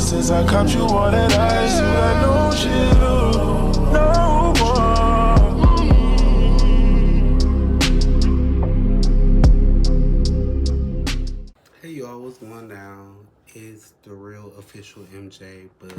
since I caught you all that eyes, you got no shit, no more. Hey y'all, what's going down? It's the real official MJ, but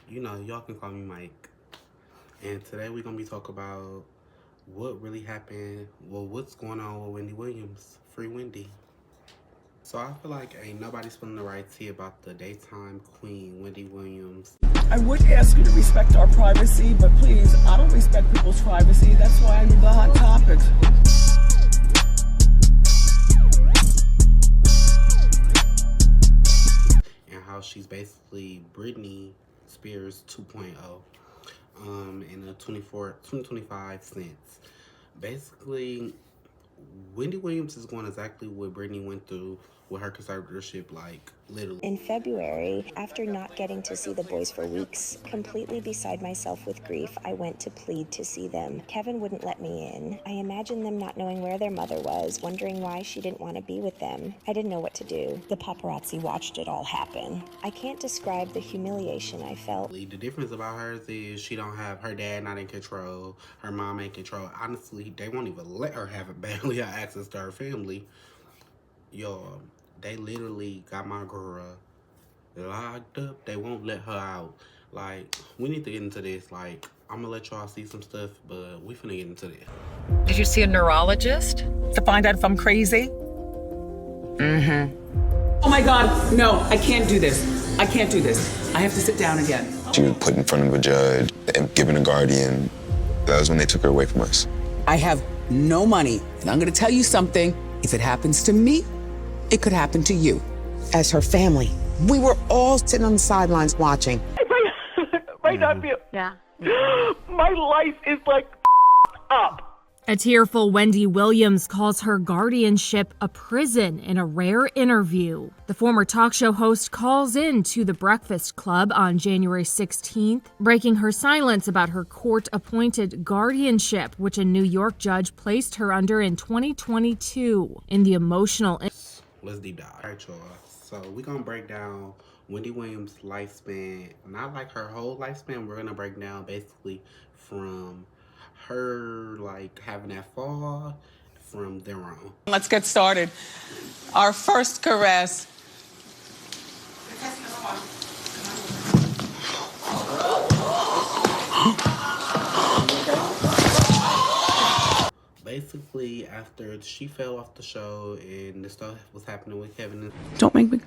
you know, y'all can call me Mike. And today we're gonna be talking about what really happened, well, what's going on with Wendy Williams, FreeWendy. So I feel like ain't nobody spilling the right tea about the daytime queen, Wendy Williams. I would ask you to respect our privacy, but please, I don't respect people's privacy. That's why I do the hot topics. And how she's basically Britney Spears 2.0 in a 2025 sense. Basically, Wendy Williams is going exactly what Britney went through with her conservatorship, like literally. In February, after not getting to see the boys for weeks, completely beside myself with grief, I went to plead to see them. Kevin wouldn't let me in. I imagined them not knowing where their mother was, wondering why she didn't want to be with them. I didn't know what to do. The paparazzi watched it all happen. I can't describe the humiliation I felt. The difference about hers is she don't have her dad not in control, her mom ain't in control. Honestly, they won't even let her have barely access to her family. Y'all, they literally got my girl locked up. They won't let her out. Like, we need to get into this. Like, I'm gonna let y'all see some stuff, but we finna get into this. Did you see a neurologist? To find out if I'm crazy? Oh my God, no, I can't do this. I can't do this. I have to sit down again. She was put in front of a judge and given a guardian. That was when they took her away from us. I have no money, and I'm gonna tell you something. If it happens to me, it could happen to you. As her family, we were all sitting on the sidelines watching. Might not be. Yeah. My life is like up. A tearful Wendy Williams calls her guardianship a prison in a rare interview. The former talk show host calls in to The Breakfast Club on January 16th, breaking her silence about her court-appointed guardianship, which a New York judge placed her under in 2022. In the emotional... Let's deep dive. All right, y'all. So we're going to break down Wendy Williams' lifespan. Not like her whole lifespan. We're going to break down basically from her, like, having that fall from there on. Let's get started. Our first caress. Basically, after she fell off the show and the stuff was happening with Kevin. Don't make me...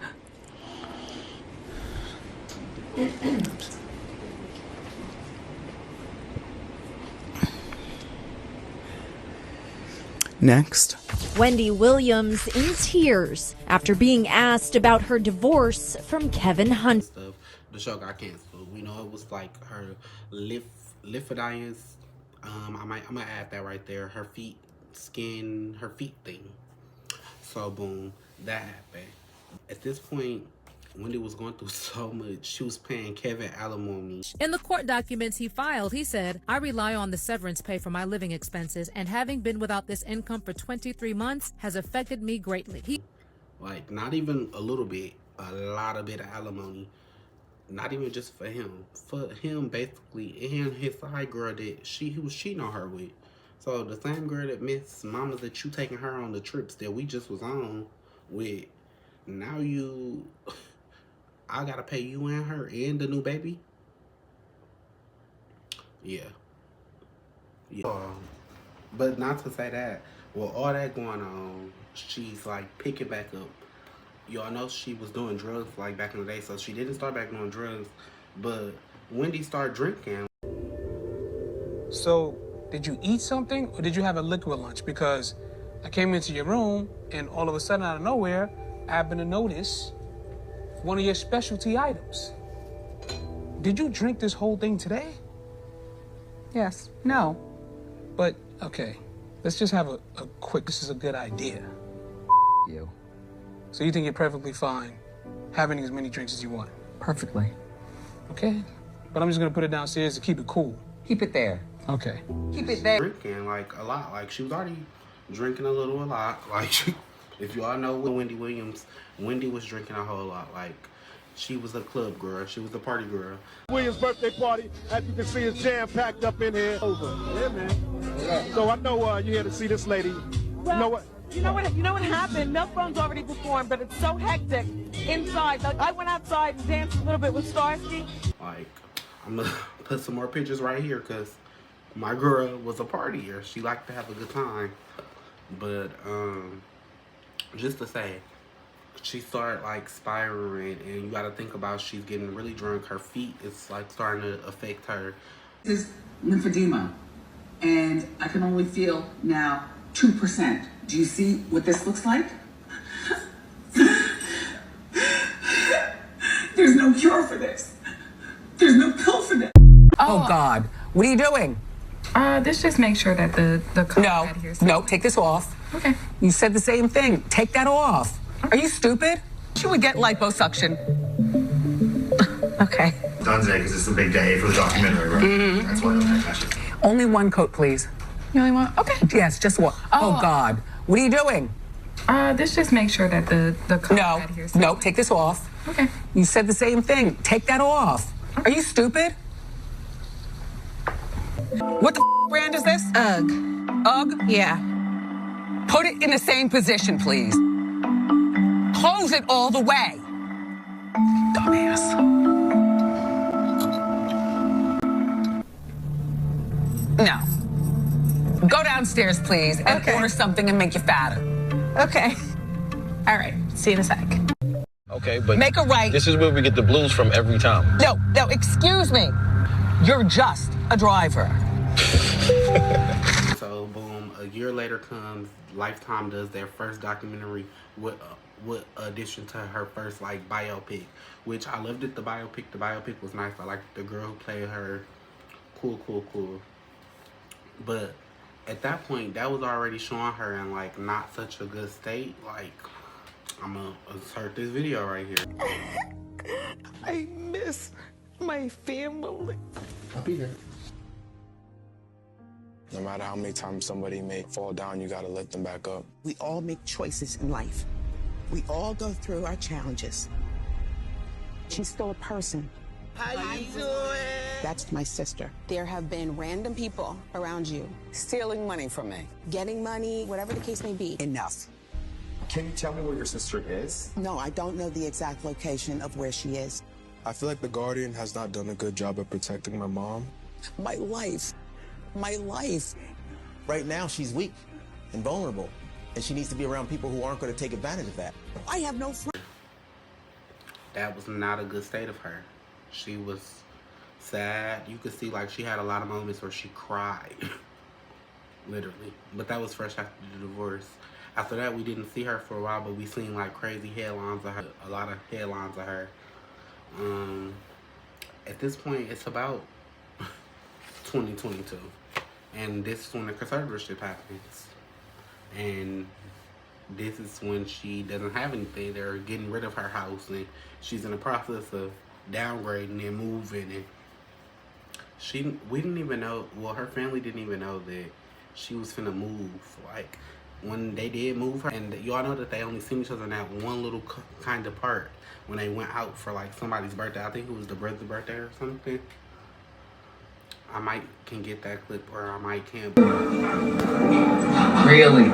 Next. Wendy Williams in tears after being asked about her divorce from Kevin Hunt. The show got canceled. We know it was like her liphidians. I'm gonna add that right there. Her feet thing. So boom, that happened. At this point, Wendy was going through so much. She was paying Kevin alimony. In the court documents he filed, he said, I rely on the severance pay for my living expenses, and having been without this income for 23 months has affected me greatly. Like, not even a little bit, a lot of bit of alimony. Not even just for him. For him, basically, and his side girl that he was cheating on her with. So the same girl that Miss Mama that you taking her on the trips that we just was on with, now I gotta pay you and her and the new baby? Yeah. But not to say that, with all that going on, she's like picking back up. Y'all know she was doing drugs like back in the day, so she didn't start back doing drugs, but Wendy started drinking. So, did you eat something or did you have a liquid lunch? Because I came into your room and all of a sudden out of nowhere, I happened to notice one of your specialty items. Did you drink this whole thing today? Yes. No. But, okay, let's just have a quick, this is a good idea. You. So you think you're perfectly fine having as many drinks as you want? Perfectly. Okay. But I'm just gonna put it downstairs to keep it cool. Keep it there. Okay. Keep it there. Drinking, like, a lot. Like, she was already drinking a lot. Like, if you all know Wendy Williams, Wendy was drinking a whole lot. Like, She was a club girl. She was a party girl. Williams' birthday party, as you can see, is jam-packed up in here. Over. Yeah, man. So I know you're here to see this lady. Well, you know what? You know what happened? Milkbone's already performed, but it's so hectic inside. Like, I went outside and danced a little bit with Starsky. Like, I'm gonna put some more pictures right here because my girl was a partier. She liked to have a good time. But just to say, she started like spiraling, and you got to think about she's getting really drunk. Her feet is like starting to affect her. This is lymphedema, and I can only feel now 2%. Do you see what this looks like? There's no cure for this. There's no pill for this. Oh God, what are you doing? This just makes sure that the No, take this off. Okay. You said the same thing. Take that off. Are you stupid? You would get liposuction. Okay. Done today because it's a big day for the documentary, right? Mm-hmm. That's why. Okay, gotcha. Only one coat, please. You only want? Okay. Yes, just one. Oh God, what are you doing? This just makes sure that the No, take this off. Okay. You said the same thing. Take that off. Are you stupid? What the brand is this? Ugg. Ugg? Yeah. Put it in the same position, please. Close it all the way. Dumbass. No. Go downstairs, please, and order something and make you fatter. Okay. All right. See you in a sec. Okay, but make a right. This is where we get the blues from every time. No, excuse me. You're just a driver. So boom, a year later comes, Lifetime does their first documentary with addition to her first like biopic, which I loved it. The biopic was nice. I liked the girl who played her. Cool. But at that point, that was already showing her in like not such a good state. Like, I'm gonna insert this video right here. I miss my family. I'll be there. No matter how many times somebody may fall down, you gotta lift them back up. We all make choices in life. We all go through our challenges. She's still a person. How you doing? That's my sister. There have been random people around you Stealing money from me. getting money, whatever the case may be. Enough. Can you tell me where your sister is? No, I don't know the exact location of where she is. I feel like the Guardian has not done a good job of protecting my mom. My life. Right now, she's weak and vulnerable, and she needs to be around people who aren't going to take advantage of that. I have no friends. That was not a good state of her. She was sad. You could see like she had a lot of moments where she cried. Literally. But that was fresh after the divorce. After that, we didn't see her for a while, but we seen like crazy headlines of her. A lot of headlines of her. At this point, it's about 2022. And this is when the conservatorship happens. And this is when she doesn't have anything. They're getting rid of her house, and she's in the process of downgrading and moving. And we didn't even know, well, her family didn't even know that she was finna move. Like, when they did move her, and y'all know that they only seen each other in that one little kind of part when they went out for like somebody's birthday. I think it was the brother's birthday or something. I might can get that clip, or I might can't. Really?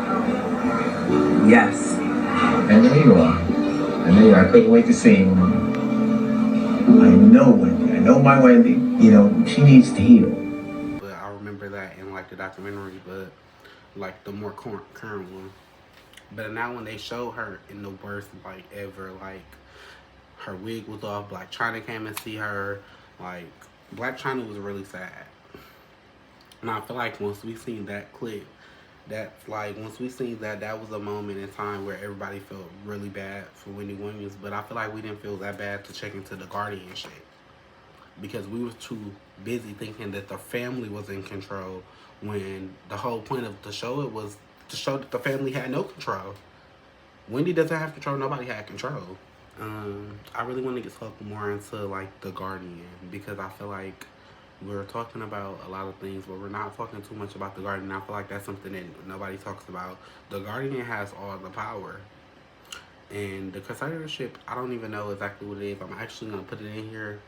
Yes. And there you are. I couldn't wait to see you. I know Wendy. I know my Wendy. You know, she needs to heal. But I remember that in like the documentary, but like the more current one. But now when they show her in the worst like ever, like her wig was off, Black China came and see her, like Black China was really sad. And I feel like once we seen that clip, once we seen that was a moment in time where everybody felt really bad for Wendy Williams. But I feel like we didn't feel that bad to check into the Guardian shit, because we were too busy thinking that the family was in control, when the whole point of the show was to show that the family had no control. Wendy doesn't have control. Nobody had control. I really want to get talk more into like the Guardian, because I feel like we're talking about a lot of things, but we're not talking too much about the Guardian. I feel like that's something that nobody talks about. The Guardian has all the power. And the conservatorship, I don't even know exactly what it is. I'm actually gonna put it in here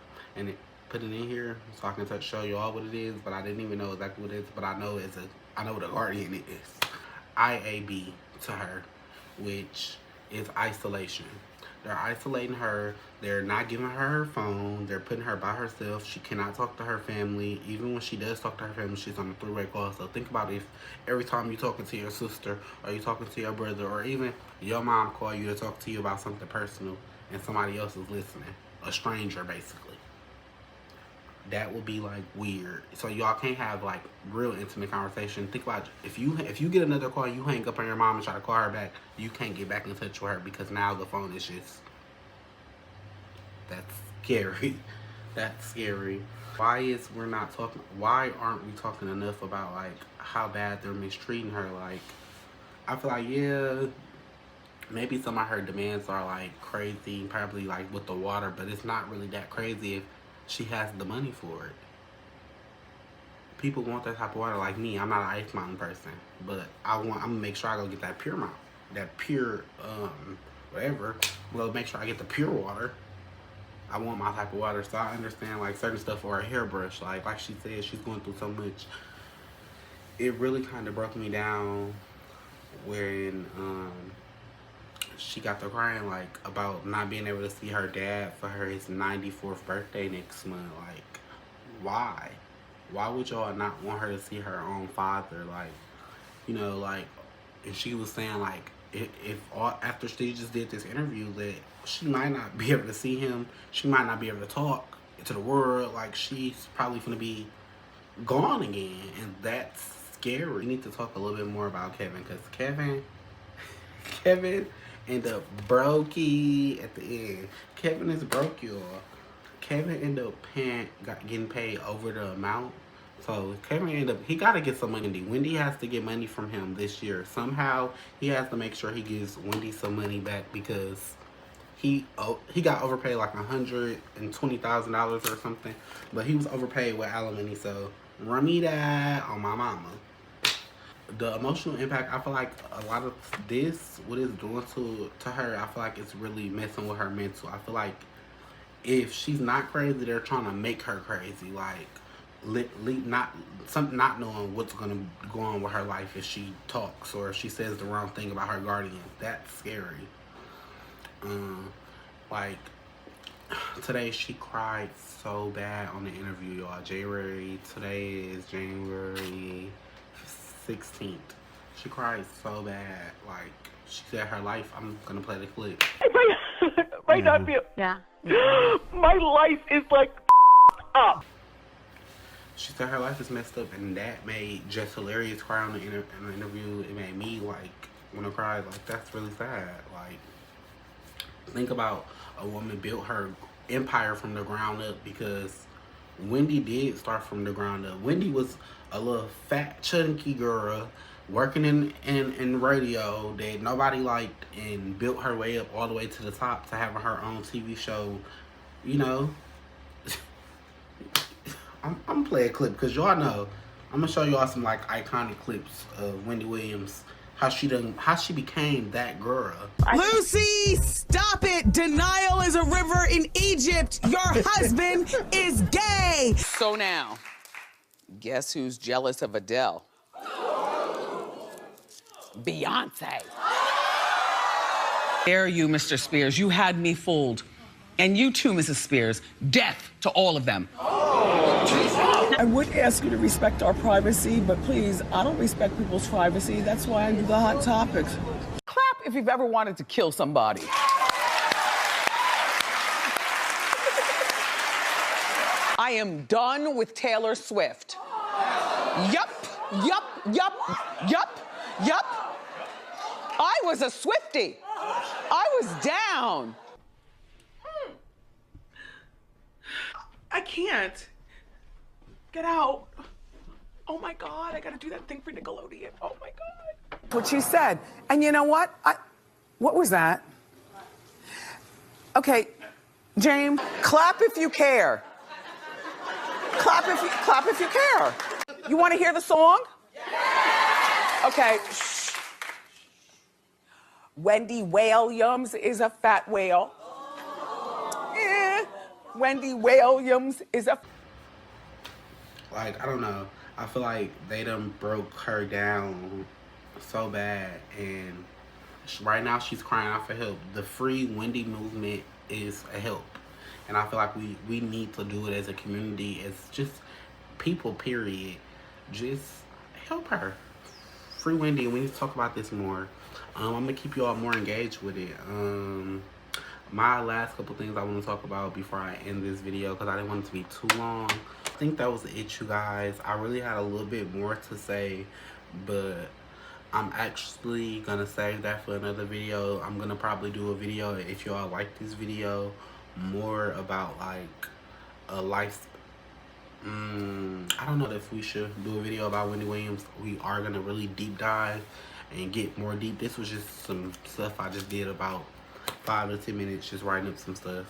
so I can show you all what it is. But I didn't even know exactly what it is. But I know I know what a guardian is. IAB to her, which is isolation. They're isolating her. They're not giving her her phone. They're putting her by herself. She cannot talk to her family. Even when she does talk to her family, she's on a three-way call. So think about if every time you're talking to your sister or you're talking to your brother or even your mom call you to talk to you about something personal and somebody else is listening. A stranger, basically. That would be like weird. So y'all can't have like real intimate conversation. Think about if you get another call, you hang up on your mom and try to call her back, you can't get back in touch with her because now the phone is just, that's scary. That's scary. Why aren't we talking enough about like how bad they're mistreating her? Like, I feel like, yeah, maybe some of her demands are like crazy, probably like with the water, but it's not really that crazy if she has the money for it. People want that type of water. Like me, I'm not an Ice Mountain person, but I'm gonna make sure I go get that pure mountain, that pure whatever. Well, make sure I get the pure water. I want my type of water, so I understand like certain stuff, or a hairbrush. Like she said, she's going through so much. It really kind of broke me down when she got to crying like about not being able to see her dad for his 94th birthday next month. Like, why would y'all not want her to see her own father? Like, you know, like, and she was saying like after she just did this interview that she might not be able to see him, she might not be able to talk to the world, like she's probably gonna be gone again, and that's scary. We need to talk a little bit more about Kevin, because Kevin ended up brokey at the end. Kevin is broke, y'all. Kevin ended up getting paid over the amount. So Kevin he got to get some money. Wendy has to get money from him this year. Somehow he has to make sure he gives Wendy some money back, because he got overpaid like $120,000 or something. But he was overpaid with alimony. So run me that on my mama. The emotional impact, I feel like a lot of this, what it's doing to her, I feel like it's really messing with her mental. I feel like if she's not crazy, they're trying to make her crazy. Like, not knowing what's gonna go on with her life if she talks or if she says the wrong thing about her guardian. That's scary. Like today she cried so bad on the interview, y'all. Today is January 16th. She cried so bad. Like, she said her life, I'm gonna play the clip. Might not be. Yeah. My life is like up. She said her life is messed up, and that made Jess Hilarious cry on the interview. It made me like want to cry. Like, that's really sad. Like, think about a woman built her empire from the ground up, because Wendy did start from the ground up. Wendy was a little fat, chunky girl working in radio that nobody liked, and built her way up all the way to the top to having her own TV show. You know, I'm playing a clip because y'all know I'm gonna show y'all some like iconic clips of Wendy Williams, how she became that girl. Lucy, stop it! Denial is a river in Egypt. Your husband is gay. So now, guess who's jealous of Adele? Beyonce. Dare you, Mr. Spears? You had me fooled. And you too, Mrs. Spears. Death to all of them. I would ask you to respect our privacy, but please, I don't respect people's privacy. That's why I do the hot topics. Clap if you've ever wanted to kill somebody. I am done with Taylor Swift. Yup. I was a Swiftie. I was down. I can't. Get out. Oh my God, I gotta do that thing for Nickelodeon. Oh my God. What she said. And you know what? What was that? Okay, James, clap if you care. Clap if you care. You want to hear the song? Okay. Wendy Williams is a fat whale. Wendy Williams is a... Like, I don't know. I feel like they done broke her down so bad, and right now she's crying out for help. The FreeWendy movement is a help, and I feel like we need to do it as a community, as just people, period. Just help her. FreeWendy, and we need to talk about this more. I'm gonna keep you all more engaged with it. My last couple things I want to talk about before I end this video, because I didn't want it to be too long. I think that was it, you guys. I really had a little bit more to say, but I'm actually gonna save that for another video. I'm gonna probably do a video, if y'all like this video, more about like a life. I don't know if we should do a video about Wendy Williams. We are gonna really deep dive and get more deep. This was just some stuff I just did about 5 to 10 minutes, just writing up some stuff.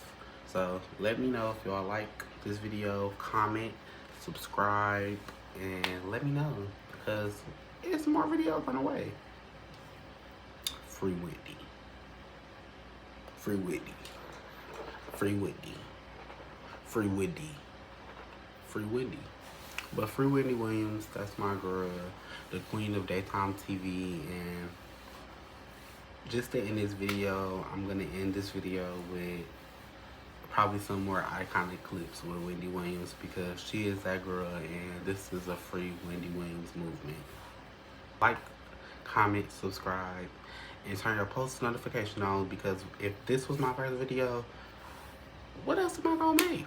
So let me know if y'all like this video, comment, subscribe, and let me know, because there's more videos on the way. FreeWendy. FreeWendy. FreeWendy. FreeWendy. FreeWendy. But FreeWendy Williams, that's my girl, the queen of daytime TV. And just to end this video, I'm gonna end this video with probably some more iconic clips with Wendy Williams, because she is that girl, and this is a FreeWendy Williams movement. Like, comment, subscribe, and turn your post notification on, because if this was my first video, what else am I gonna make?